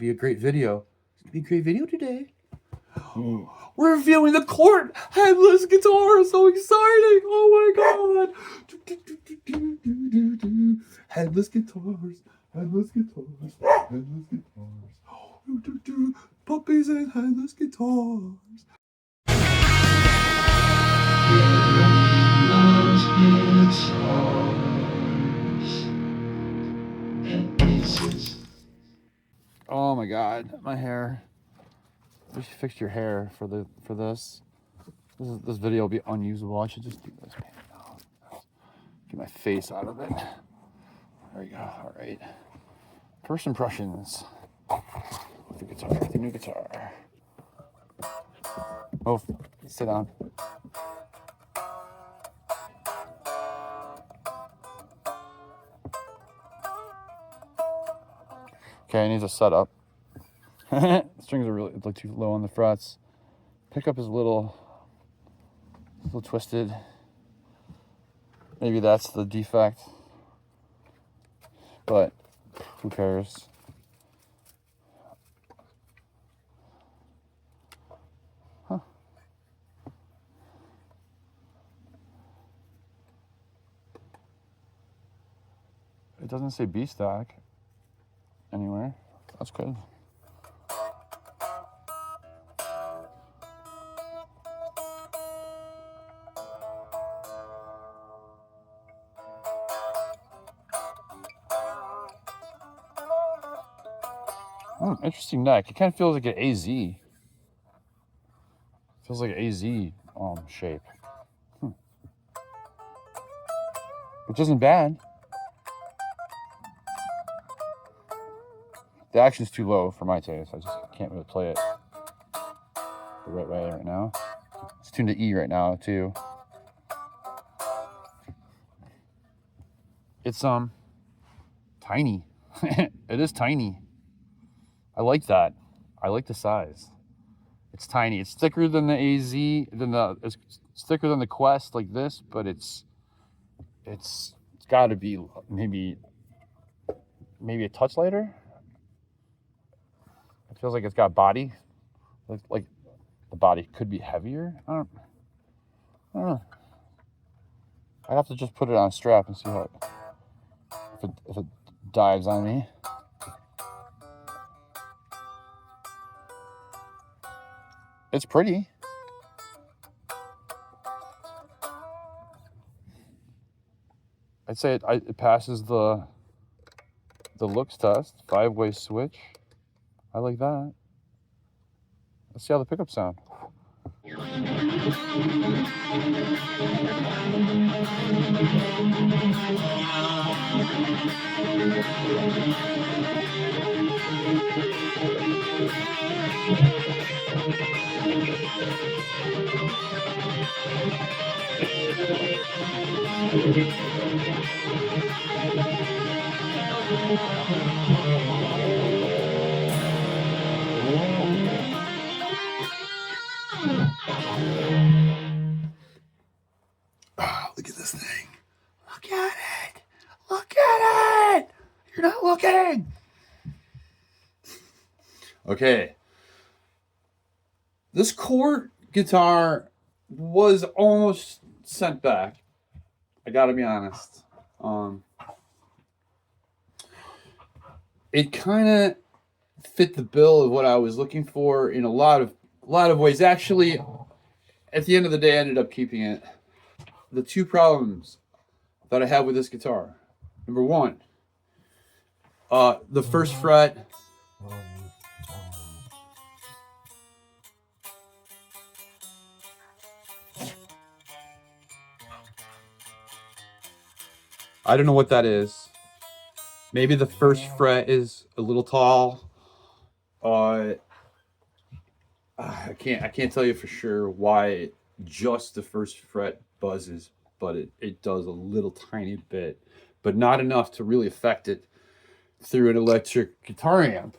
be a great video. It's going to be a great video today. We're reviewing the Cort headless guitar. So exciting. Oh my god. Headless guitars. Headless guitars. Headless guitars. Puppies and headless guitars. Oh my god, my hair. You should fix your hair for this. This video will be unusable. I should just do this. Get my face out of it. There we go. All right. First impressions with the guitar, the new guitar. Oh, sit down. Okay, it needs a setup. The strings are really look too low on the frets. Pickup is a little twisted. Maybe that's the defect, but who cares? Huh. It doesn't say B stack anywhere. That's good. Interesting neck. It kind of feels like an AZ. Feels like an AZ shape. Which isn't bad. The action's too low for my taste. I just can't really play it the right way right now. It's tuned to E right now too. It's tiny. It is tiny. I like that. I like the size. It's tiny. It's thicker than the AZ, it's thicker than the Quest like this, but it's got to be maybe a touch lighter. It feels like it's got body. Like the body could be heavier. I don't know. I'd have to just put it on a strap and see how if it dives on me. It's pretty. I'd say it passes the looks test. 5-way switch. I like that. Let's see how the pickups sound. Look at this thing. Look at it. Look at it. You're not looking. Okay. This Cort guitar was almost sent back. I gotta be honest. It kind of fit the bill of what I was looking for in a lot of ways. Actually, at the end of the day, I ended up keeping it. The two problems that I have with this guitar. Number one, the first fret. I don't know what that is. Maybe the first fret is a little tall. I can't tell you for sure why just the first fret buzzes, but it does a little tiny bit, but not enough to really affect it through an electric guitar amp.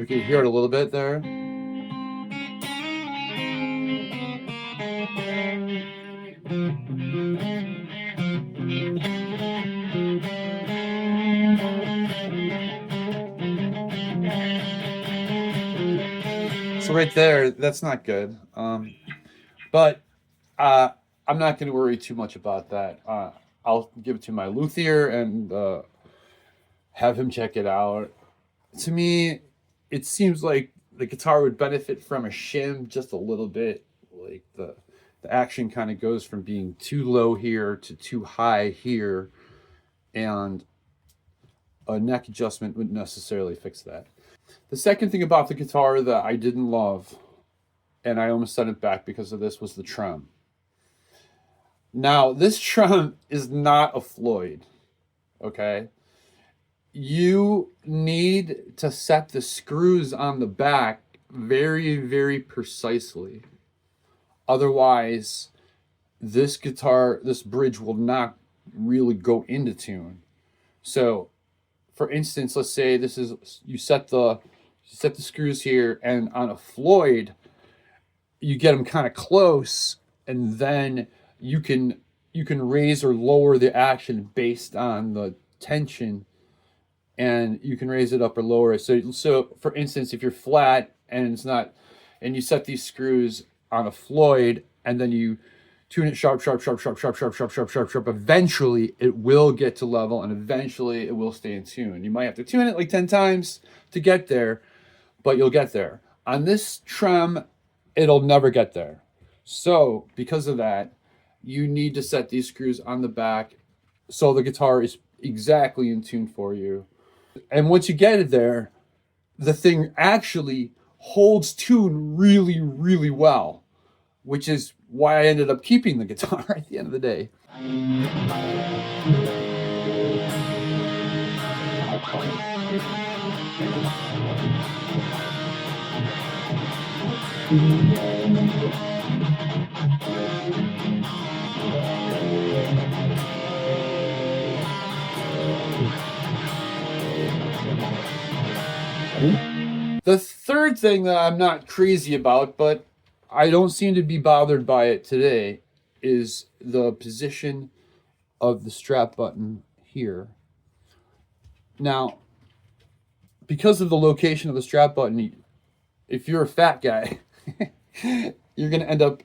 can hear it a little bit there. So right there, that's not good. But I'm not going to worry too much about that. I'll give it to my luthier and have him check it out. To me, it seems like the guitar would benefit from a shim just a little bit. Like the action kind of goes from being too low here to too high here, and a neck adjustment wouldn't necessarily fix that. The second thing about the guitar that I didn't love, and I almost sent it back because of this, was the trem. Now, this trem is not a Floyd, okay? You need to set the screws on the back very, very precisely. Otherwise, this guitar, this bridge will not really go into tune. So, for instance, let's say this is, you set the screws here, and on a Floyd, you get them kind of close, and then you can raise or lower the action based on the tension, and you can raise it up or lower it. So for instance, if you're flat and it's not, and you set these screws on a Floyd, and then you tune it sharp, sharp, sharp, sharp, sharp, sharp, sharp, sharp, sharp, sharp, eventually it will get to level, and eventually it will stay in tune. You might have to tune it like 10 times to get there, but you'll get there. On this trem, it'll never get there. So because of that, you need to set these screws on the back so the guitar is exactly in tune for you. And once you get it there, the thing actually holds tune really, really well, which is why I ended up keeping the guitar at the end of the day. The third thing that I'm not crazy about, but I don't seem to be bothered by it today, is the position of the strap button here. Now, because of the location of the strap button, if you're a fat guy, you're going to end up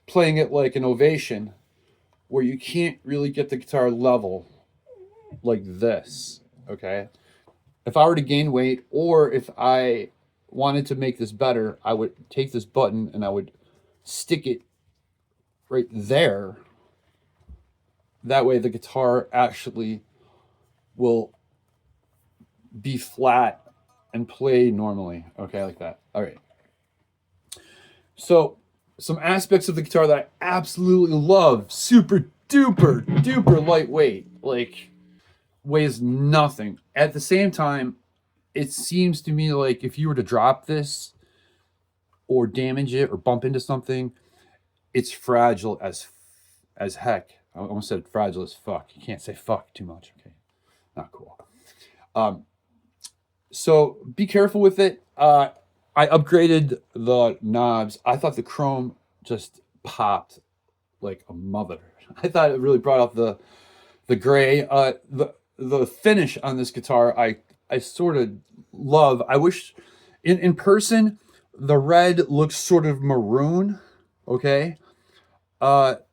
playing it like an ovation, where you can't really get the guitar level like this, okay? If I were to gain weight, or if I wanted to make this better, I would take this button and I would stick it right there. That way the guitar actually will be flat and play normally, okay, like that. All right. So some aspects of the guitar that I absolutely love: super duper duper lightweight, like weighs nothing. At the same time, it seems to me like if you were to drop this or damage it or bump into something, it's fragile as heck. I almost said fragile as fuck. You can't say fuck too much, okay? Not cool. So be careful with it. I upgraded the knobs. I thought the chrome just popped like a mother. I thought it really brought out the gray. The finish on this guitar, I sort of love. I wish in person the red looks sort of maroon, okay? But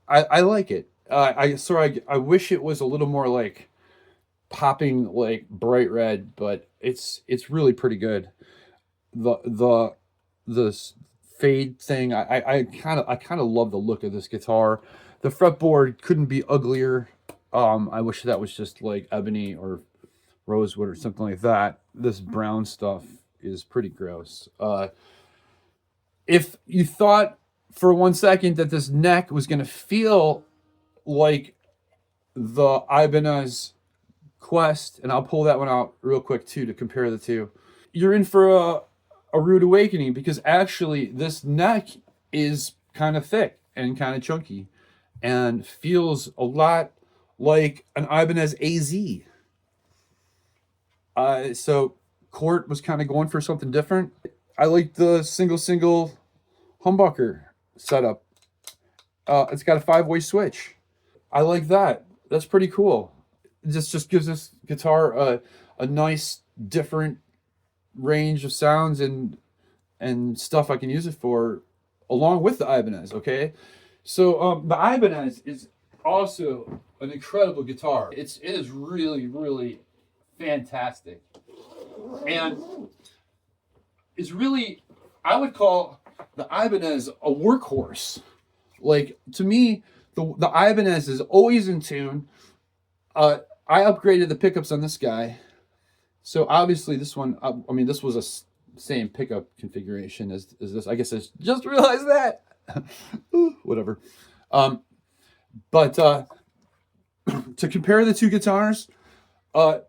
I like it. I wish it was a little more like popping like bright red, but it's really pretty good. The fade thing, I kind of love the look of this guitar. The fretboard couldn't be uglier. I wish that was just like ebony or rosewood or something like that. This brown stuff is pretty gross. If you thought for 1 second that this neck was going to feel like the Ibanez Quest, and I'll pull that one out real quick too to compare the two, you're in for a rude awakening, because actually this neck is kind of thick and kind of chunky and feels a lot like an Ibanez AZ. So Cort was kind of going for something different. I like the single humbucker setup. It's got a 5-way switch. I like that. That's pretty cool. It just gives this guitar a nice different range of sounds and stuff I can use it for, along with the Ibanez. Okay, so the Ibanez is also an incredible guitar. It is really fantastic, and it's really, I would call the Ibanez a workhorse. Like, to me, the Ibanez is always in tune. I upgraded the pickups on this guy. So obviously this one, I mean, this was a same pickup configuration as this. I guess I just realized that. Whatever. But to compare the two guitars, about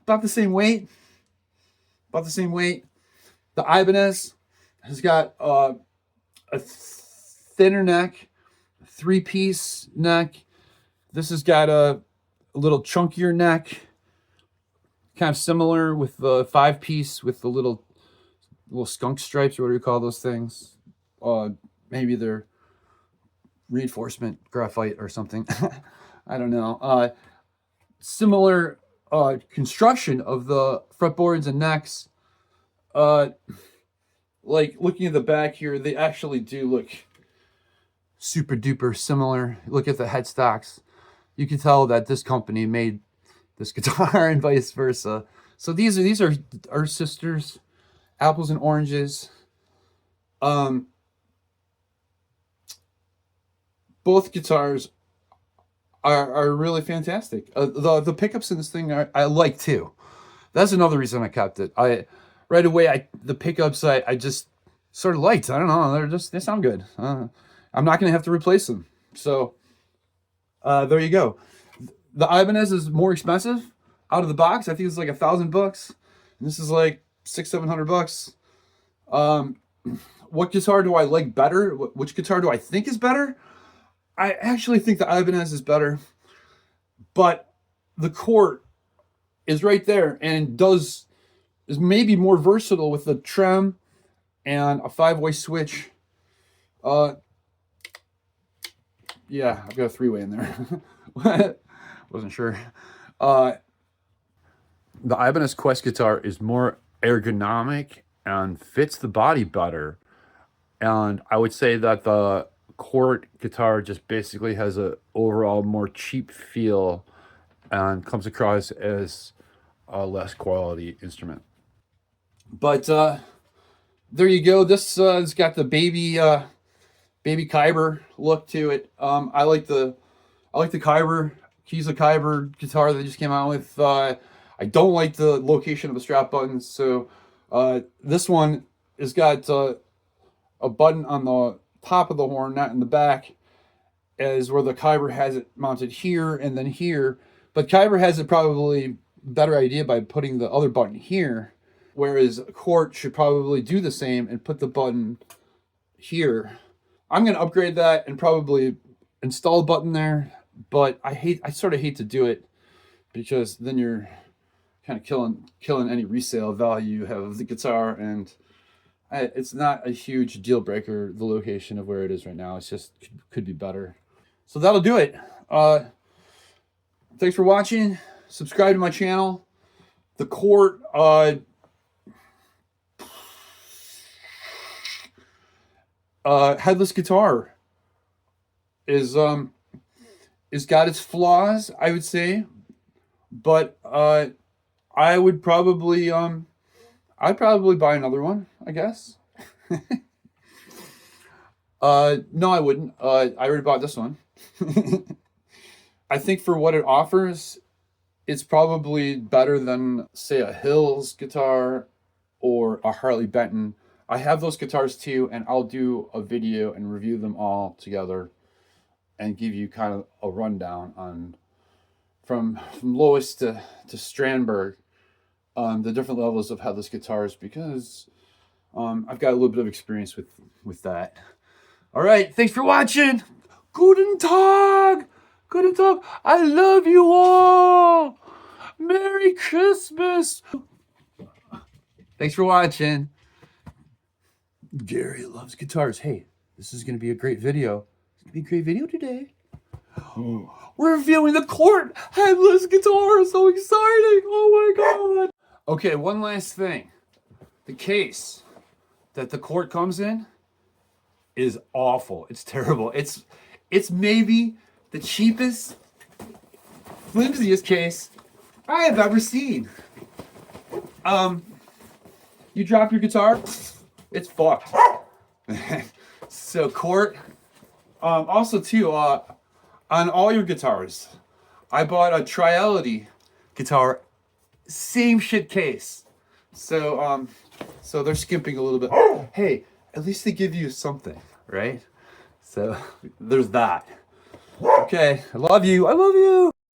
the same weight. About the same weight. The Ibanez has got a thinner neck, 3-piece neck. This has got a little chunkier neck, kind of similar with the 5-piece with the little skunk stripes, or what do you call those things? Maybe they're reinforcement graphite or something. I don't know. Similar construction of the fretboards and necks. Like, looking at the back here, they actually do look super duper similar. Look at the headstocks. You can tell that this company made this guitar and vice versa. So these are our sisters, apples and oranges. Both guitars are really fantastic. The pickups in this thing I like too. That's another reason I kept it. Right away, the pickups I just sort of liked. I don't know, they sound good. I'm not gonna have to replace them. So there you go. The Ibanez is more expensive out of the box. I think it's like $1,000. And this is like $600-700. What guitar do I like better? Which guitar do I think is better? I actually think the Ibanez is better, but the Cort is right there and is maybe more versatile with the Trem and a 5-way switch. Yeah, I've got a 3-way in there. Wasn't sure. The Ibanez Quest guitar is more ergonomic and fits the body better. And I would say that the Cort guitar just basically has a overall more cheap feel and comes across as a less quality instrument. But there you go. This has got the baby Kyber look to it. I like the Kyber, Keys of Kyber guitar they just came out with. I don't like the location of the strap buttons. So this one has got a button on the top of the horn, not in the back, as where the Kyber has it mounted here and then here. But Kyber has it probably better idea by putting the other button here, whereas Cort should probably do the same and put the button here. I'm going to upgrade that and probably install a button there, but I sort of hate to do it because then you're kind of killing any resale value you have of the guitar, and it's not a huge deal breaker, the location of where it is right now. It's just could be better. So that'll do it. Thanks for watching. Subscribe to my channel. The Cort headless guitar is got its flaws, I would say, but I would probably I'd probably buy another one, I guess. No, I wouldn't. I already bought this one. I think for what it offers, it's probably better than, say, a Hills guitar or a Harley Benton. I have those guitars too, and I'll do a video and review them all together and give you kind of a rundown on from lowest to Strandberg, the different levels of headless guitars, because I've got a little bit of experience with that. All right, thanks for watching. Guten Tag. Guten Tag. I love you all. Merry Christmas. Thanks for watching. Gary loves guitars. Hey, this is going to be a great video. It's going to be a great video today. We're reviewing the Cort headless guitar. So exciting. Oh my God. Okay, one last thing. The case that the Cort comes in is awful. It's terrible. It's maybe the cheapest, flimsiest case I have ever seen. You drop your guitar, it's fucked. So Cort, also too, on all your guitars, I bought a Triality guitar, same shit case. So so they're skimping a little bit. Hey, at least they give you something, right? So there's that. Okay, I love you.